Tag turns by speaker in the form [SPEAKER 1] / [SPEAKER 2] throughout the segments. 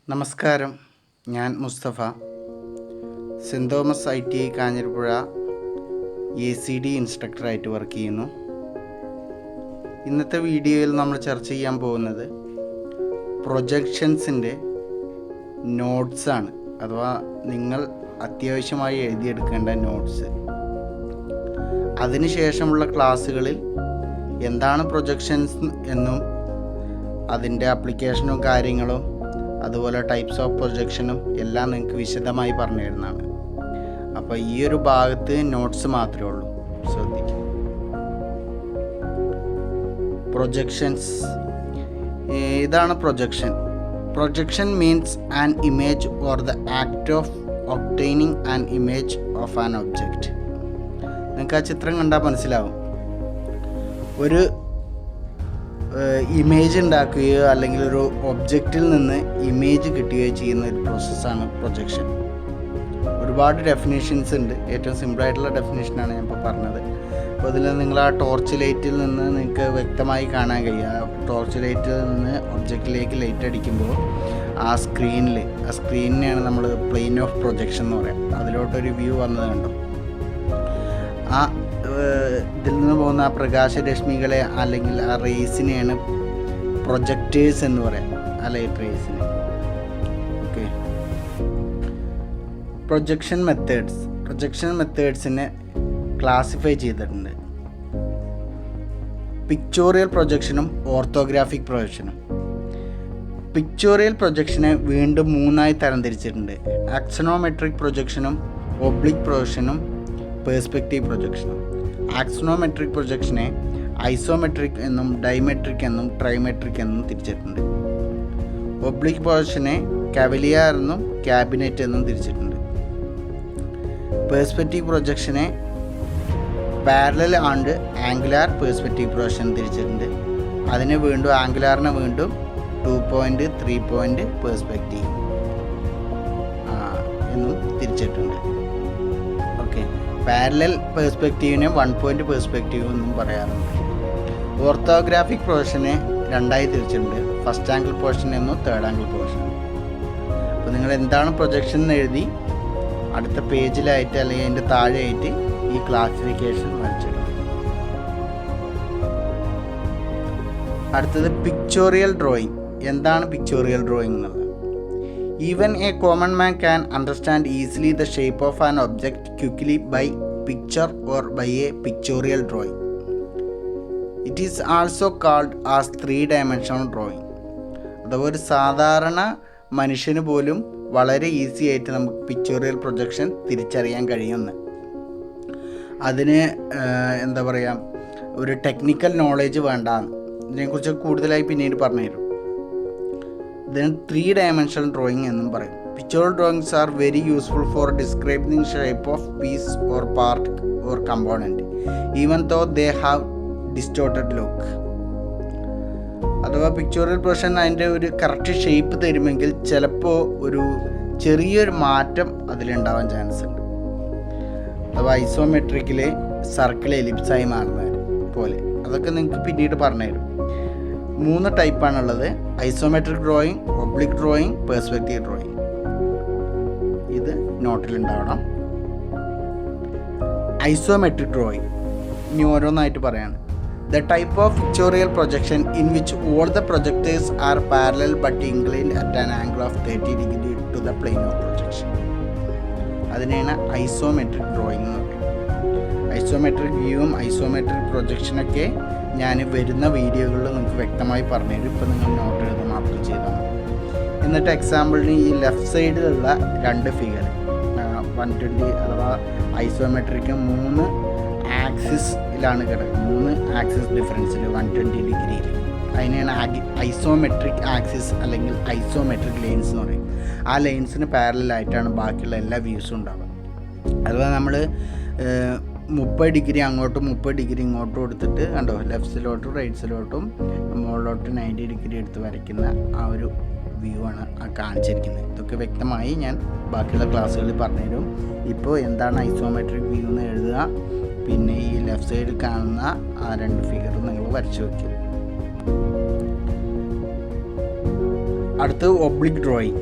[SPEAKER 1] നമസ്കാരം. ഞാൻ Mustafa, Saint Thomas ITI Kanjirappuzha ACD ഇൻസ്ട്രക്ടറായിട്ട് വർക്ക് ചെയ്യുന്നു. ഇന്നത്തെ വീഡിയോയിൽ നമ്മൾ ചർച്ച ചെയ്യാൻ പോകുന്നത് പ്രൊജക്ഷൻസിൻ്റെ നോട്ട്സാണ്, അഥവാ നിങ്ങൾ അത്യാവശ്യമായി എഴുതിയെടുക്കേണ്ട നോട്ട്സ്. അതിനുശേഷമുള്ള ക്ലാസ്സുകളിൽ എന്താണ് പ്രൊജക്ഷൻസ് എന്നും അതിൻ്റെ ആപ്ലിക്കേഷനും കാര്യങ്ങളും അതുപോലെ ടൈപ്സ് ഓഫ് പ്രൊജക്ഷനും എല്ലാം നിങ്ങൾക്ക് വിശദമായി പറഞ്ഞു തരുന്നതാണ്. അപ്പോൾ ഈ ഒരു ഭാഗത്ത് നോട്ട്സ് മാത്രമേ ഉള്ളൂ, ശ്രദ്ധിക്കുക. പ്രൊജക്ഷൻസ്. ഇതാണ് projection. Projection means an image or the act of obtaining an image of an object. നിങ്ങൾക്ക് ആ ചിത്രം കണ്ടാൽ മനസ്സിലാവും. ഒരു ഇമേജ് ഉണ്ടാക്കുകയോ അല്ലെങ്കിൽ ഒരു ഒബ്ജക്റ്റിൽ നിന്ന് ഇമേജ് കിട്ടുകയോ ചെയ്യുന്ന ഒരു പ്രോസസ്സാണ് പ്രൊജക്ഷൻ. ഒരുപാട് ഡെഫിനേഷൻസ് ഉണ്ട്. ഏറ്റവും സിമ്പിളായിട്ടുള്ള ഡെഫിനേഷനാണ് ഞാൻ ഇപ്പോൾ പറഞ്ഞത്. അപ്പോൾ അതിൽ നിങ്ങൾ ആ ടോർച്ച് ലൈറ്റിൽ നിന്ന് നിങ്ങൾക്ക് വ്യക്തമായി കാണാൻ കഴിയും. ആ ടോർച്ച് ലൈറ്റിൽ നിന്ന് ഒബ്ജക്റ്റിലേക്ക് ലൈറ്റ് അടിക്കുമ്പോൾ ആ സ്ക്രീനിനെയാണ് നമ്മൾ പ്ലെയിൻ ഓഫ് പ്രൊജക്ഷൻ എന്ന് പറയാം. അതിലോട്ടൊരു വ്യൂ വന്നത് കണ്ടോ. ആ ഇതിൽ നിന്ന് പോകുന്ന ആ പ്രകാശരശ്മികളെ അല്ലെങ്കിൽ ആ റേസിനെയാണ് പ്രൊജക്റ്റേഴ്സ് എന്ന് പറയാം, ആ ലൈറ്റ് റേസിനെ. ഓക്കെ. പ്രൊജക്ഷൻ മെത്തേഡ്സിനെ ക്ലാസിഫൈ ചെയ്തിട്ടുണ്ട്. പിക്ചോറിയൽ പ്രൊജക്ഷനും ഓർത്തോഗ്രാഫിക് പ്രൊജക്ഷനും. പിക്ചോറിയൽ പ്രൊജക്ഷനെ വീണ്ടും 3ആയി തരംതിരിച്ചിട്ടുണ്ട്: ആക്സോണോമെട്രിക് പ്രൊജക്ഷനും ഒബ്ലിക് പ്രൊജക്ഷനും പേഴ്സ്പെക്റ്റീവ് പ്രൊജക്ഷനും. ആക്സോണോമെട്രിക് പ്രൊജക്ഷനെ ഐസോമെട്രിക് എന്നും ഡൈമെട്രിക് എന്നും ട്രൈമെട്രിക് എന്നും തിരിച്ചിട്ടുണ്ട്. ഒബ്ലിക് പ്രൊജക്ഷനെ കവലിയർ എന്നും ക്യാബിനറ്റ് എന്നും തിരിച്ചിട്ടുണ്ട്. പേഴ്സ്പെക്റ്റീവ് പ്രൊജക്ഷനെ parallel and angular perspective projection തിരിച്ചിട്ടുണ്ട്. അതിനെ വീണ്ടും ആംഗുലാറിനെ വീണ്ടും 2 പോയിൻ്റ് 3 പോയിൻ്റ് പേഴ്സ്പെക്റ്റീവ് എന്നും തിരിച്ചിട്ടുണ്ട്. ഓക്കെ. പാരലൽ പേഴ്സ്പെക്റ്റീവിനെ 1 പോയിൻ്റ് പേഴ്സ്പെക്റ്റീവ് എന്നും പറയാറുണ്ട്. ഓർത്തോഗ്രാഫിക് പ്രൊജക്ഷനെ 2ആയി തിരിച്ചിട്ടുണ്ട്: ഫസ്റ്റ് ആംഗിൾ പ്രൊജക്ഷൻ എന്നും തേർഡ് ആംഗിൾ പ്രൊജക്ഷൻ. അപ്പോൾ നിങ്ങൾ എന്താണ് പ്രൊജക്ഷൻ എന്ന് എഴുതി അടുത്ത പേജിലായിട്ട് അല്ലെങ്കിൽ അതിൻ്റെ താഴെയായിട്ട് ഈ ക്ലാസിഫിക്കേഷൻ വരച്ചിടും. അടുത്തത് പിക്ചോറിയൽ ഡ്രോയിങ്. എന്താണ് പിക്ചോറിയൽ ഡ്രോയിങ് എന്നുള്ളത്? Even a common man can understand easily the shape of an object quickly by picture or by a pictorial drawing. It is also called as 3-dimensional drawing. അഥവാ ഒരു സാധാരണ മനുഷ്യന് പോലും വളരെ easy ആയിട്ട് നമുക്ക് പിക്ചോറിയൽ പ്രൊജക്ഷൻ തിരിച്ചറിയാൻ കഴിയുമെന്ന്. അതിന് എന്താ പറയുക, ഒരു ടെക്നിക്കൽ നോളേജ് വേണ്ട. ഇതിനെക്കുറിച്ച് കൂടുതലായി പിന്നീട് പറഞ്ഞുതരും. ഇതിന് 3-dimensional drawing എന്നും പറയും. Pictorial drawings are very useful for describing shape of piece or part or component, even though they have distorted look. അഥവാ പിക്ചോറിയൽ പ്രൊജക്ഷൻ അതിൻ്റെ ഒരു കറക്റ്റ് ഷേപ്പ് തരുമെങ്കിൽ ചിലപ്പോൾ ഒരു ചെറിയൊരു മാറ്റം അതിലുണ്ടാവാൻ ചാൻസ് ഉണ്ട്. അഥവാ ഐസോമെട്രിക്കിലെ സർക്കിൾ എലിപ്സായി മാറുന്നത് പോലെ. അതൊക്കെ നിങ്ങൾക്ക് പിന്നീട് പറഞ്ഞുതരും. 3 ടൈപ്പാണുള്ളത്: isometric drawing, oblique drawing, perspective drawing. ഇത് നോട്ടിലുണ്ടാവണം. ഐസോമെട്രിക് ഡ്രോയിങ് ഇനി ഓരോന്നായിട്ട് പറയാണ്. The type of pictorial projection in which all the projectors are parallel but inclined at an angle of 30 degree to the plane of projection. അതിനെയാണ് isometric drawing എന്ന് പറയുന്നത്. Isometric വ്യൂവും isometric പ്രൊജക്ഷനൊക്കെ ഞാൻ വരുന്ന വീഡിയോകളിൽ നിങ്ങൾക്ക് വ്യക്തമായി പറഞ്ഞുതരും. ഇപ്പോൾ നിങ്ങൾ നോട്ട് എഴുതി മാത്രം ചെയ്താൽ മതി. എന്നിട്ട് എക്സാമ്പിളിന് ഈ ലെഫ്റ്റ് സൈഡിലുള്ള 2 ഫിഗർ 120 അഥവാ ഐസോമെട്രിക്ക് 3 ആക്സിസിലാണ് കിടക്കുന്നത്. 3 ആക്സിസ് ഡിഫറൻസിൽ 120 ഡിഗ്രിയിൽ. അതിനെയാണ് ഐസോമെട്രിക് ആക്സിസ് അല്ലെങ്കിൽ ഐസോമെട്രിക് ലൈൻസ് എന്ന് പറയും. ആ ലൈൻസിന് പാരലായിട്ടാണ് ബാക്കിയുള്ള എല്ലാ വ്യൂസും ഉണ്ടാവുക. അഥവാ നമ്മൾ 30 ഡിഗ്രി അങ്ങോട്ടും 30 ഡിഗ്രി ഇങ്ങോട്ടും എടുത്തിട്ട് കണ്ടോ, ലെഫ്റ്റ്സിലോട്ടും റൈറ്റ്സിലോട്ടും മുകളിലോട്ട് 90 ഡിഗ്രി എടുത്ത് വരയ്ക്കുന്ന ആ ഒരു വ്യൂ ആണ് ആ കാണിച്ചിരിക്കുന്നത്. ഇതൊക്കെ വ്യക്തമായി ഞാൻ ബാക്കിയുള്ള ക്ലാസ്സുകളിൽ പറഞ്ഞുതരും. ഇപ്പോൾ എന്താണ് ഐസോമെട്രിക് വ്യൂ എന്ന് എഴുതുക, പിന്നെ ഈ ലെഫ്റ്റ് സൈഡിൽ കാണുന്ന ആ 2 ഫിഗറും നിങ്ങൾ വരച്ചു വയ്ക്കും. അടുത്ത് oblique drawing.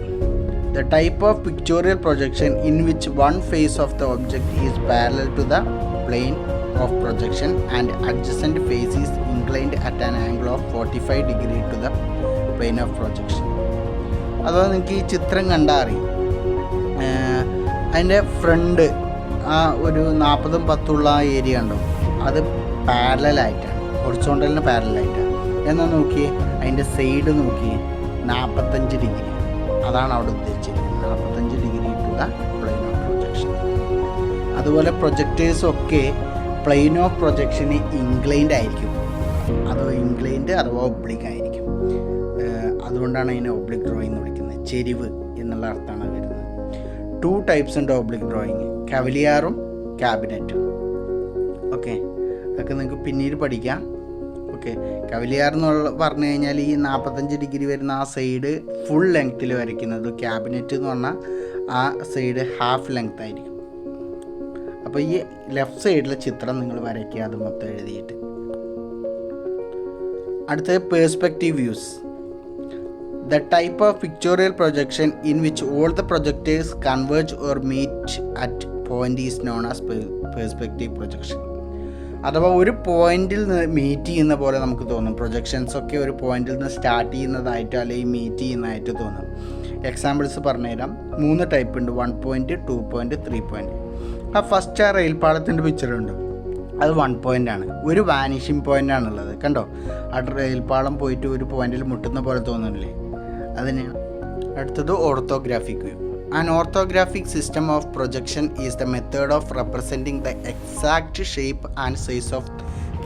[SPEAKER 1] The type of pictorial projection in which one face of the object is parallel to the plane of projection and adjacent face is inclined at an angle of 45 degree to the plane of projection. അഥവാ നിങ്ങൾക്ക് ഈ ചിത്രം കണ്ടാൽ അറിയും, അതിൻ്റെ front ആ ഒരു 40-10 area ഉണ്ടോ, അത് പാരലായിട്ടാണ്, ഹൊറിസോണ്ടലിന് പാരലായിട്ടാണ്. എന്നാൽ നോക്കിയേ അതിൻ്റെ സൈഡ് നോക്കിയേ 45 ഡിഗ്രി, അതാണ് അവിടെ ഉദ്ദേശിച്ചിരിക്കുന്നത്, 45 degree to the plane of projection. അതുപോലെ പ്രൊജക്ടേഴ്സൊക്കെ പ്ലെയിൻ ഓഫ് പ്രൊജക്ഷന് ഇൻക്ലൈൻഡ് ആയിരിക്കും, അതോ ഇൻക്ലൈൻഡ് അഥവാ ഒബ്ലിക് ആയിരിക്കും. അതുകൊണ്ടാണ് അതിനെ ഒബ്ലിക് ഡ്രോയിങ് എന്ന് വിളിക്കുന്നത്. ചെരിവ് എന്നുള്ള അർത്ഥമാണ് വരുന്നത്. 2 ടൈപ്സ് ഉണ്ട് ഒബ്ലിക് ഡ്രോയിങ്, കവലിയാറും ക്യാബിനറ്റും. ഓക്കെ, അതൊക്കെ നിങ്ങൾക്ക് പിന്നീട് പഠിക്കാം. ഓക്കെ, കവലിയാർ എന്നുള്ള പറഞ്ഞു കഴിഞ്ഞാൽ ഈ 45 ഡിഗ്രി വരുന്ന ആ സൈഡ് ഫുൾ ലെങ്ത്തിൽ വരയ്ക്കുന്നത്, ക്യാബിനറ്റ് എന്ന് പറഞ്ഞാൽ ആ സൈഡ് ഹാഫ് ലെങ്ത് ആയിരിക്കും. അപ്പോൾ ഈ ലെഫ്റ്റ് സൈഡിലെ ചിത്രം നിങ്ങൾ വരയ്ക്കുക, അത് മൊത്തം എഴുതിയിട്ട്. അടുത്തത് perspective views. The type of pictorial projection in which all the projectors converge or meet at point is known as perspective projection. അഥവാ ഒരു പോയിന്റിൽ നിന്ന് മീറ്റ് ചെയ്യുന്ന പോലെ നമുക്ക് തോന്നും. പ്രൊജക്ഷൻസൊക്കെ ഒരു പോയിന്റിൽ നിന്ന് സ്റ്റാർട്ട് ചെയ്യുന്നതായിട്ടോ അല്ലെങ്കിൽ മീറ്റ് ചെയ്യുന്നതായിട്ട് തോന്നും. എക്സാമ്പിൾസ് പറഞ്ഞുതരാം. 3 ടൈപ്പ് ഉണ്ട്, 1 പോയിൻറ്റ്, 2 പോയിൻറ്റ്, 3 പോയിൻറ്റ്. ആ ഫസ്റ്റ് ആ റെയിൽപാളത്തിൻ്റെ പിക്ചറുണ്ട്, അത് 1 പോയിൻ്റ് ആണ്. ഒരു വാനിഷിംഗ് പോയിൻ്റ് ആണുള്ളത്, കണ്ടോ? ആ റെയിൽപാളം പോയിട്ട് ഒരു പോയിന്റിൽ മുട്ടുന്ന പോലെ തോന്നുന്നില്ലേ, അതിനെയാണ്. അടുത്തത് orthographic view. An orthographic system of projection is the method of representing the exact shape and size of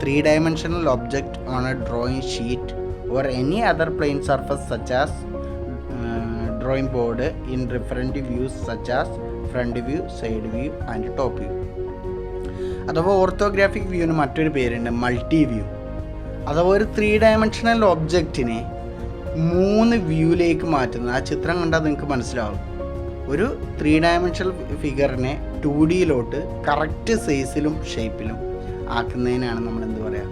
[SPEAKER 1] 3-dimensional object on a drawing sheet or any other plane surface such as drawing board in different views such as front view, side view and top view. അഥവാ orthographic വ്യൂവിന് മറ്റൊരു പേരുണ്ട്, multi view. അഥവാ ഒരു 3-dimensional ഒബ്ജക്റ്റിനെ 3 വ്യൂയിലേക്ക് മാറ്റുന്നത്. ആ ചിത്രം കണ്ടാൽ നിങ്ങൾക്ക് മനസ്സിലാവും. ഒരു 3-dimensional ഫിഗറിനെ 2Dയിലോട്ട് കറക്റ്റ് സൈസിലും ഷേപ്പിലും ആക്കുന്നതിനാണ് നമ്മൾ എന്ത് പറയുക,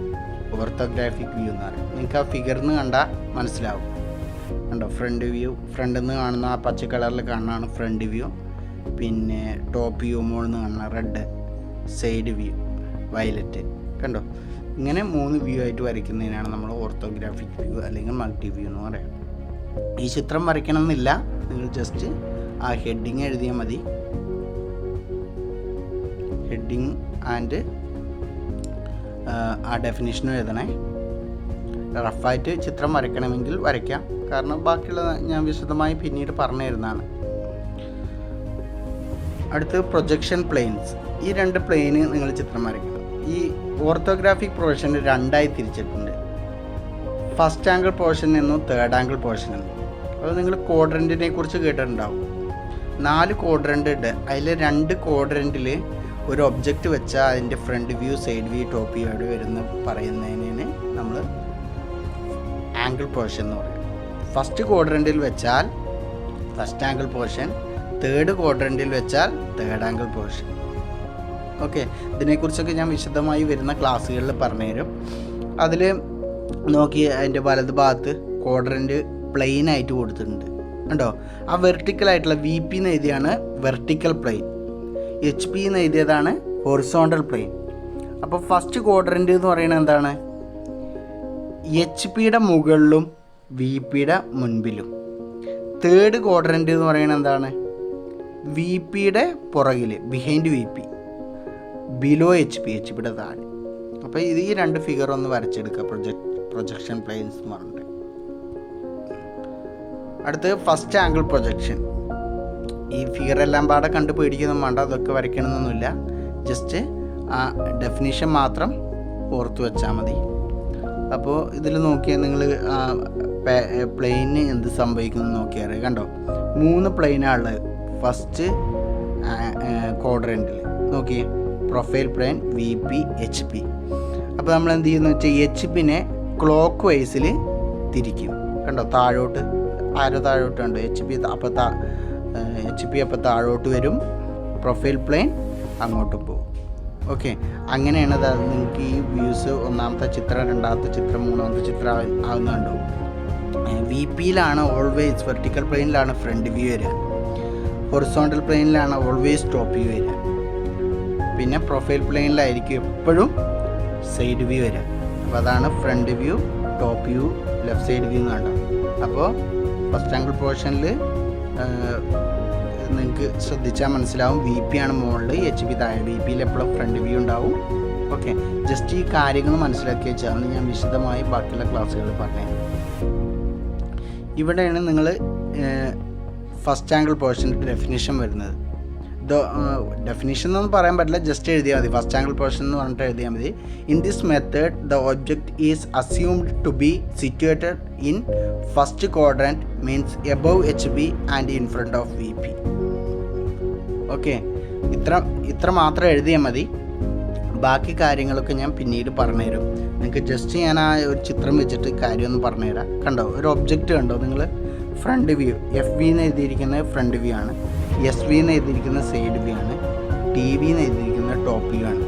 [SPEAKER 1] ഓർത്തോഗ്രാഫിക് വ്യൂ എന്ന് പറയുന്നത്. നിങ്ങൾക്ക് ആ ഫിഗറിന് കണ്ടാൽ മനസ്സിലാവും. കണ്ടോ, ഫ്രണ്ട് വ്യൂ, ഫ്രണ്ടിൽ നിന്ന് കാണുന്ന ആ പച്ച കളറിൽ കാണുന്നതാണ് ഫ്രണ്ട് വ്യൂ. പിന്നെ ടോപ്പ് വ്യൂ, മുകളിൽ നിന്ന് കാണുന്ന റെഡ്, സൈഡ് വ്യൂ വയലറ്റ്. കണ്ടോ, ഇങ്ങനെ 3 വ്യൂ ആയിട്ട് വരയ്ക്കുന്നതിനാണ് നമ്മൾ ഓർത്തോഗ്രാഫിക് വ്യൂ അല്ലെങ്കിൽ മൾട്ടി വ്യൂ എന്ന് പറയാം. ഈ ചിത്രം വരയ്ക്കണമെന്നില്ല, നിങ്ങൾ ജസ്റ്റ് ആ ഹെഡിങ് എഴുതിയാൽ മതി. ഹെഡിങ് ആൻഡ് ആ ഡെഫിനിഷനും എഴുതണേ. റഫായിട്ട് ചിത്രം വരയ്ക്കണമെങ്കിൽ വരയ്ക്കാം, കാരണം ബാക്കിയുള്ള ഞാൻ വിശദമായി പിന്നീട് പറഞ്ഞു തരുന്നതാണ്. അടുത്ത് പ്രൊജക്ഷൻ പ്ലെയിൻസ്. ഈ 2 പ്ലെയിന് നിങ്ങൾ ചിത്രം വരയ്ക്കണം. ഈ ഓർത്തോഗ്രാഫിക് പ്രൊജക്ഷൻ 2ആയി തിരിച്ചിട്ടുണ്ട്. ഫസ്റ്റ് ആംഗിൾ പോർഷൻ എന്നും തേർഡ് ആംഗിൾ പോർഷൻ എന്നും. അത് നിങ്ങൾ ക്വാഡ്രൻറ്റിനെ കുറിച്ച് കേട്ടിട്ടുണ്ടാവും. 4 ക്വാഡ്രൻ്റ് ഉണ്ട്. അതിൽ 2 ക്വാഡ്രൻറ്റിൽ ഒരു ഒബ്ജക്റ്റ് വെച്ചാൽ അതിൻ്റെ front view, side view, top view അവിടെ വരുന്ന പറയുന്നതിന് നമ്മൾ ആംഗിൾ പോർഷൻ എന്ന് പറയും. ഫസ്റ്റ് ക്വാഡ്രൻറ്റിൽ വെച്ചാൽ ഫസ്റ്റ് ആംഗിൾ പോർഷൻ, തേർഡ് ക്വാഡ്രൻറ്റിൽ വെച്ചാൽ തേർഡ് ആംഗിൾ പോർഷൻ. ഓക്കെ, ഇതിനെക്കുറിച്ചൊക്കെ ഞാൻ വിശദമായി വരുന്ന ക്ലാസ്സുകളിൽ പറഞ്ഞുതരും. അതിൽ നോക്കി അതിൻ്റെ വലത് ഭാഗത്ത് ക്വാഡ്രൻറ്റ് പ്ലെയിൻ ആയിട്ട് കൊടുത്തിട്ടുണ്ട്, കണ്ടോ? ആ വെർട്ടിക്കലായിട്ടുള്ള VP എന്ന് എഴുതിയാണ് വെർട്ടിക്കൽ പ്ലെയിൻ, HP എന്ന് എഴുതിയതാണ് ഹൊറിസോണ്ടൽ പ്ലെയിൻ. അപ്പോൾ ഫസ്റ്റ് ക്വാഡ്രൻറ്റ് എന്ന് പറയുന്നത് എന്താണ്? HP-യുടെ മുകളിലും VP-യുടെ മുൻപിലും. തേർഡ് ക്വാഡ്രൻറ്റ് എന്ന് പറയുന്നത് എന്താണ്? VP-യുടെ പുറകിൽ, ബിഹൈൻഡ് VP, ബിലോ HP-യുടെ താഴെ. അപ്പോൾ ഇത് ഈ 2 ഫിഗർ ഒന്ന് വരച്ചെടുക്കുക, പ്രൊജക്ഷൻ പ്ലെയിൻസ് എന്ന് പറഞ്ഞിട്ട്. അടുത്ത് ഫസ്റ്റ് ആംഗിൾ പ്രൊജക്ഷൻ. ഈ ഫിഗറെല്ലാം പാടെ കണ്ട് പേടിക്കൊന്നും വേണ്ട, അതൊക്കെ വരയ്ക്കണമെന്നൊന്നുമില്ല. ജസ്റ്റ് ആ ഡെഫിനിഷൻ മാത്രം ഓർത്ത് വെച്ചാൽ മതി. അപ്പോൾ ഇതിൽ നോക്കിയാൽ നിങ്ങൾ പ്ലെയിന് എന്ത് സംഭവിക്കുന്നു നോക്കിയാൽ കണ്ടോ, 3 പ്ലെയിനാണുള്ളത് ഫസ്റ്റ് ക്വാഡ്രൻറ്റിൽ. നോക്കിയേ, പ്രൊഫൈൽ പ്ലെയിൻ, VP, HP. അപ്പോൾ നമ്മൾ എന്ത് ചെയ്യുന്നു വെച്ചാൽ HP-നെ ക്ലോക്ക് വൈസിൽ തിരിക്കും. കണ്ടോ, താഴോട്ട്, ആരോ താഴോട്ടുണ്ട്. HP അപ്പോൾ അപ്പോൾ താഴോട്ട് വരും, പ്രൊഫൈൽ പ്ലെയിൻ അങ്ങോട്ട് പോകും. ഓക്കെ, അങ്ങനെയാണ് അത്. നിങ്ങൾക്ക് ഈ വ്യൂസ് ഒന്നാമത്തെ ചിത്രം, രണ്ടാമത്തെ ചിത്രം, മൂന്നാമത്തെ ചിത്രം ആവുന്നുണ്ടോ? വി പിയിലാണ് ഓൾവേസ് വെർട്ടിക്കൽ പ്ലെയിനിലാണ് ഫ്രണ്ട് വ്യൂ വരിക, ഹൊറിസോണ്ടൽ പ്ലെയിനിലാണ് ഓൾവേസ് ടോപ്പ് വ്യൂ വരിക, പിന്നെ പ്രൊഫൈൽ പ്ലെയിനിലായിരിക്കും എപ്പോഴും സൈഡ് വ്യൂ വരിക. അപ്പോൾ അതാണ് front view, top view, left side view എന്ന് കണ്ടോ. അപ്പോൾ ഫസ്റ്റ് ആംഗിൾ പോർഷനിൽ നിങ്ങൾക്ക് ശ്രദ്ധിച്ചാൽ മനസ്സിലാവും വി പി ആണ് മുകളിൽ, എച്ച് പി താഴെ. വി പിയിൽ എപ്പോഴും ഫ്രണ്ട് വ്യൂ ഉണ്ടാവും. ഓക്കെ, ജസ്റ്റ് ഈ കാര്യങ്ങൾ മനസ്സിലാക്കി വെച്ചാൽ ഞാൻ വിശദമായി ബാക്കിയുള്ള ക്ലാസ്സുകളിൽ പറഞ്ഞത്. ഇവിടെയാണ് നിങ്ങൾ ഫസ്റ്റ് ആംഗിൾ പോർഷൻ്റെ ഡെഫിനിഷൻ വരുന്നത്. ഡെഫിനിഷൻ എന്നൊന്നും പറയാൻ പറ്റില്ല, ജസ്റ്റ് എഴുതിയാൽ മതി. ഫസ്റ്റ് ആംഗിൾ പോർഷൻ എന്ന് പറഞ്ഞിട്ട് എഴുതിയാൽ മതി. In this method the object is assumed to be situated in first quadrant, means above H P and in front of V P. Okay, ഇത്ര മാത്രം എഴുതിയാൽ മതി. ബാക്കി കാര്യങ്ങളൊക്കെ ഞാൻ പിന്നീട് പറഞ്ഞുതരും. നിങ്ങൾക്ക് ജസ്റ്റ് ഞാൻ ആ ഒരു ചിത്രം വെച്ചിട്ട് കാര്യമൊന്ന് പറഞ്ഞുതരാം. കണ്ടോ, ഒരു ഒബ്ജക്റ്റ് കണ്ടോ നിങ്ങൾ? ഫ്രണ്ട് വ്യൂ, എഫ് വി എന്ന് എഴുതിയിരിക്കുന്നത് ഫ്രണ്ട് വ്യൂ ആണ്, എസ് വി എന്ന് എഴുതിയിരിക്കുന്നത് സൈഡ് വ്യൂ ആണ്, ടി വി എന്ന് എഴുതിയിരിക്കുന്നത് ടോപ്പ് വ്യൂ ആണ്.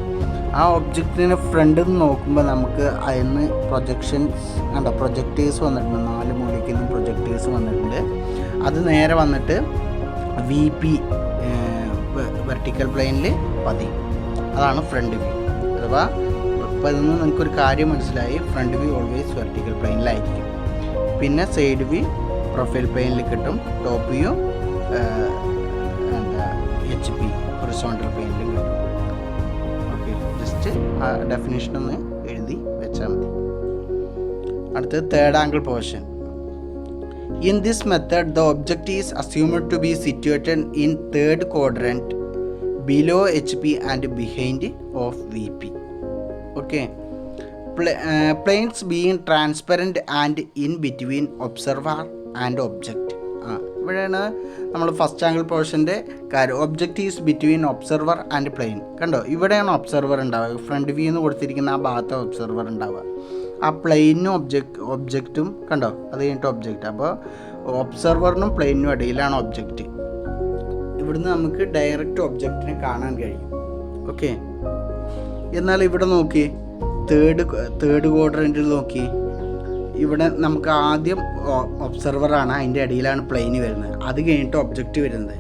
[SPEAKER 1] ആ ഒബ്ജക്റ്റിന് ഫ്രണ്ടിൽ നിന്ന് നോക്കുമ്പോൾ നമുക്ക് അതിന് പ്രൊജക്ഷൻസ് കണ്ടോ, പ്രൊജക്റ്റേഴ്സ് വന്നിട്ടുണ്ട്. 4 മൂലയ്ക്ക് നിന്നും പ്രൊജക്റ്റേഴ്സ് വന്നിട്ടുണ്ട്. അത് നേരെ വന്നിട്ട് വി പി വെർട്ടിക്കൽ പ്ലെയിനിൽ പതിയും. അതാണ് ഫ്രണ്ട് വ്യൂ. അഥവാ ഇപ്പോൾ ഇതിൽ നിന്ന് നിങ്ങൾക്കൊരു കാര്യം മനസ്സിലായി, ഫ്രണ്ട് വ്യൂ ഓൾവേസ് വെർട്ടിക്കൽ പ്ലെയിനിലായിരിക്കും. പിന്നെ സൈഡ് വ്യൂ പ്രൊഫൈൽ പ്ലെയിനിൽ കിട്ടും, top view H P horizontal പ്ലെയിനിലും കിട്ടും. ഓക്കെ, ജസ്റ്റ് ആ ഡെഫിനേഷൻ ഒന്ന് എഴുതി വെച്ചാൽ മതി. അടുത്തത് third angle portion. In this method, the object is assumed to be situated in third quadrant below HP and behind of VP. Okay. Planes being transparent and in between observer and object. ഇവിടെയാണ് നമ്മൾ first angle പോർഷൻ്റെ കാര്യം. Object is between observer and plane. കണ്ടോ, ഇവിടെയാണ് observer ഉണ്ടാവുക. Front view എന്ന് കൊടുത്തിരിക്കുന്ന ആ ഭാഗത്ത് ഒബ്സർവർ ഉണ്ടാവുക. ആ പ്ലെയിനും ഒബ്ജക്റ്റും കണ്ടോ, അത് കഴിഞ്ഞിട്ട് ഒബ്ജക്റ്റ്. അപ്പോൾ ഒബ്സർവറിനും പ്ലെയിനും ഇടയിലാണ് ഒബ്ജക്റ്റ്. ഇവിടുന്ന് നമുക്ക് ഡയറക്റ്റ് ഒബ്ജക്റ്റിനെ കാണാൻ കഴിയും. ഓക്കെ, എന്നാൽ ഇവിടെ നോക്കി, തേർഡ് ക്വാഡ്രൻറ്റിൽ നോക്കി, ഇവിടെ നമുക്ക് ആദ്യം ഒബ്സർവറാണ്, അതിൻ്റെ ഇടയിലാണ് പ്ലെയിന് വരുന്നത്, അത് കഴിഞ്ഞിട്ട് ഒബ്ജക്റ്റ് വരുന്നത്.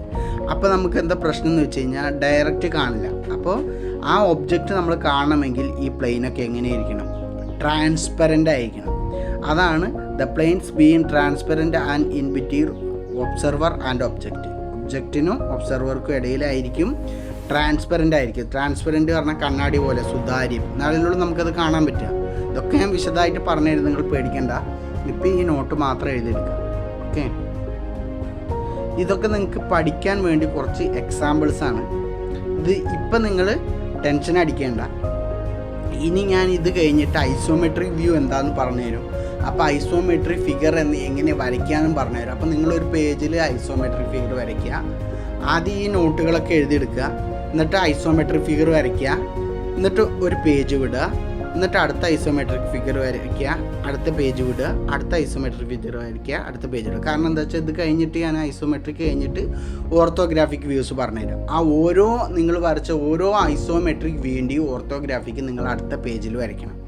[SPEAKER 1] അപ്പോൾ നമുക്ക് എന്താ പ്രശ്നം എന്ന് വെച്ച് കഴിഞ്ഞാൽ ഡയറക്റ്റ് കാണില്ല. അപ്പോൾ ആ ഒബ്ജക്റ്റ് നമ്മൾ കാണണമെങ്കിൽ ഈ പ്ലെയിനൊക്കെ എങ്ങനെയായിരിക്കണം? ട്രാൻസ്പെറൻ്റ് ആയിരിക്കണം. അതാണ് the planes being transparent and in between observer and object. ഒബ്ജക്റ്റിനും ഒബ്സർവർക്കും ഇടയിലായിരിക്കും ട്രാൻസ്പെറൻ്റ് ആയിരിക്കും. ട്രാൻസ്പെറൻറ്റ് പറഞ്ഞാൽ കണ്ണാടി പോലെ സുതാര്യം, നാളിലുള്ള നമുക്കത് കാണാൻ പറ്റുക. ഇതൊക്കെ ഞാൻ വിശദമായിട്ട് പറഞ്ഞുതരും, നിങ്ങൾ പേടിക്കേണ്ട. ഇപ്പം ഈ നോട്ട് മാത്രം എഴുതിയെടുക്കുക. ഓക്കെ, ഇതൊക്കെ നിങ്ങൾക്ക് പഠിക്കാൻ വേണ്ടി കുറച്ച് എക്സാമ്പിൾസാണ്. ഇത് ഇപ്പം നിങ്ങൾ ടെൻഷൻ അടിക്കേണ്ട. ഇനി ഞാൻ ഇത് കഴിഞ്ഞിട്ട് ഐസോമെട്രിക് വ്യൂ എന്താണെന്ന് പറഞ്ഞുതരും. അപ്പോൾ ഐസോമെട്രിക് ഫിഗർ എങ്ങനെ വരയ്ക്കാമെന്നും പറഞ്ഞുതരും. അപ്പോൾ നിങ്ങളൊരു പേജിൽ ഐസോമെട്രിക് ഫിഗർ വരയ്ക്കുക. ആദ്യം ഈ നോട്ടുകളൊക്കെ എഴുതിയെടുക്കുക, എന്നിട്ട് ഐസോമെട്രിക് ഫിഗർ വരയ്ക്കുക, എന്നിട്ട് ഒരു പേജ് വിടുക, എന്നിട്ട് അടുത്ത ഐസോമെട്രിക് ഫിഗർ വരയ്ക്കുക, അടുത്ത പേജ് വിടുക, അടുത്ത ഐസോമെട്രിക് ഫിഗർ വരയ്ക്കുക, അടുത്ത പേജ് വിടുക. കാരണം എന്താ വെച്ചാൽ ഇത് കഴിഞ്ഞിട്ട് ഞാൻ ഐസോമെട്രിക് കഴിഞ്ഞിട്ട് ഓർത്തോഗ്രാഫിക് വ്യൂസ് പറഞ്ഞുതരാം. ആ നിങ്ങൾ വരച്ച ഓരോ ഐസോമെട്രിക് വേണ്ടിയും ഓർത്തോഗ്രാഫിക്ക് നിങ്ങൾ അടുത്ത പേജിൽ വരയ്ക്കണം.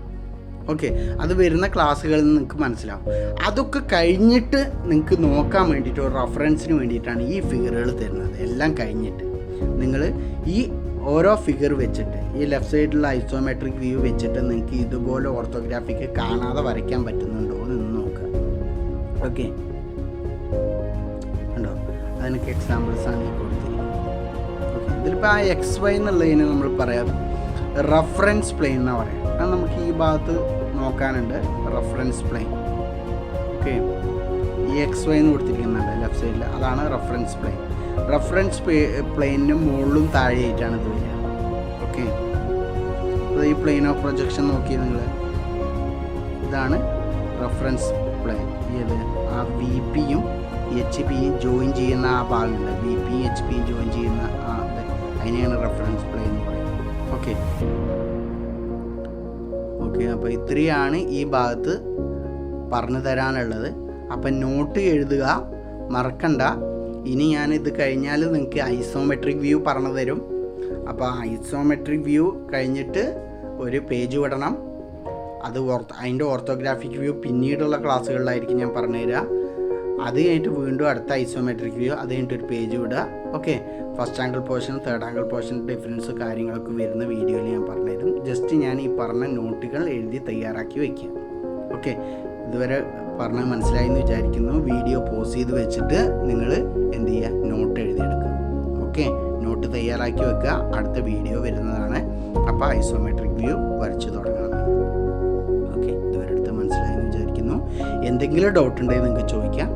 [SPEAKER 1] ഓക്കെ, അത് വരുന്ന ക്ലാസ്സുകളിൽ നിന്ന് നിങ്ങൾക്ക് മനസ്സിലാവും. അതൊക്കെ കഴിഞ്ഞിട്ട് നിങ്ങൾക്ക് നോക്കാൻ വേണ്ടിയിട്ട് ഒരു റെഫറൻസിന് വേണ്ടിയിട്ടാണ് ഈ ഫിഗറുകൾ തരുന്നത്. എല്ലാം കഴിഞ്ഞിട്ട് നിങ്ങൾ ഈ ഓരോ ഫിഗർ വെച്ചിട്ട് ഈ ലെഫ്റ്റ് സൈഡിലുള്ള ഐസോമെട്രിക് വ്യൂ വെച്ചിട്ട് നിങ്ങൾക്ക് ഇതുപോലെ ഓർത്തോഗ്രാഫിക്ക് കാണാതെ വരയ്ക്കാൻ പറ്റുന്നുണ്ടോ എന്ന് നോക്കുക. ഓക്കെ, ഉണ്ടോ? അതിനൊക്കെ എക്സാമ്പിൾസാണ് ഈ കൊടുത്തിരിക്കുന്നത്. ഓക്കെ, ഇതിലിപ്പോൾ ആ XY എന്നുള്ളതിന് നമ്മൾ പറയാം റെഫറൻസ് പ്ലെയിൻ എന്നാണ് പറയാം. അത് നമുക്ക് ഈ ഭാഗത്ത് നോക്കാനുണ്ട്, റെഫറൻസ് പ്ലെയിൻ. ഓക്കെ, ഈ XY എന്ന് കൊടുത്തിരിക്കുന്നുണ്ട് ലെഫ്റ്റ് സൈഡിൽ, അതാണ് റെഫറൻസ് പ്ലെയിൻ. റെഫറൻസ് പ്ലെയിനും മുകളിലും താഴെയായിട്ടാണ് ഇത് വരിക. ഓക്കെ, അത് ഈ പ്ലെയിൻ ഓഫ് പ്രൊജക്ഷൻ നോക്കി നിങ്ങൾ, ഇതാണ് റെഫറൻസ് പ്ലെയിൻ. ഏത് ആ വി പിയും എച്ച് പിയും ജോയിൻ ചെയ്യുന്ന ആ ഭാഗമുണ്ട്, വി പിയും എച്ച് പിയും ജോയിൻ ചെയ്യുന്ന ആ അതിനെയാണ് റെഫറൻസ് പ്ലെയിൻ എന്ന് പറയുന്നത്. ഓക്കെ, അപ്പോൾ ഇത്രയാണ് ഈ ഭാഗത്ത് പറഞ്ഞു തരാനുള്ളത്. അപ്പം നോട്ട് എഴുതുക, മറക്കണ്ട. ഇനി ഞാനിത് കഴിഞ്ഞാൽ നിങ്ങൾക്ക് ഐസോമെട്രിക് വ്യൂ പറഞ്ഞു തരും. അപ്പോൾ ഐസോമെട്രിക് വ്യൂ കഴിഞ്ഞിട്ട് ഒരു പേജ് വിടണം, അതിൻ്റെ ഓർത്തോഗ്രാഫിക് വ്യൂ പിന്നീടുള്ള ക്ലാസ്സുകളിലായിരിക്കും ഞാൻ പറഞ്ഞുതരിക. അത് കഴിഞ്ഞിട്ട് വീണ്ടും അടുത്ത ഐസോമെട്രിക് വ്യൂ, അത് കഴിഞ്ഞിട്ട് ഒരു പേജ് വിടുക. Okay, first angle portion, third angle portion difference കാര്യങ്ങളൊക്കെ വരുന്ന വീഡിയോയിൽ ഞാൻ പറഞ്ഞുതരും. ജസ്റ്റ് ഞാൻ ഈ പറഞ്ഞ നോട്ടുകൾ എഴുതി തയ്യാറാക്കി വയ്ക്കുക. ഓക്കെ, ഇതുവരെ പറഞ്ഞാൽ മനസ്സിലായി എന്ന് വിചാരിക്കുന്നു. വീഡിയോ പോസ് ചെയ്ത് വെച്ചിട്ട് നിങ്ങൾ എന്ത് ചെയ്യുക, നോട്ട് എഴുതിയെടുക്കുക. ഓക്കെ, നോട്ട് തയ്യാറാക്കി വെക്കുക. അടുത്ത വീഡിയോ വരുന്നതാണ്. അപ്പോൾ ഐസോമെട്രിക് വ്യൂ വരച്ച് തുടങ്ങണം. ഓക്കെ, ഇതുവരെ അടുത്ത് മനസ്സിലായി എന്ന് വിചാരിക്കുന്നു. എന്തെങ്കിലും ഡൗട്ട് ഉണ്ടെങ്കിൽ നിങ്ങൾക്ക് ചോദിക്കാം.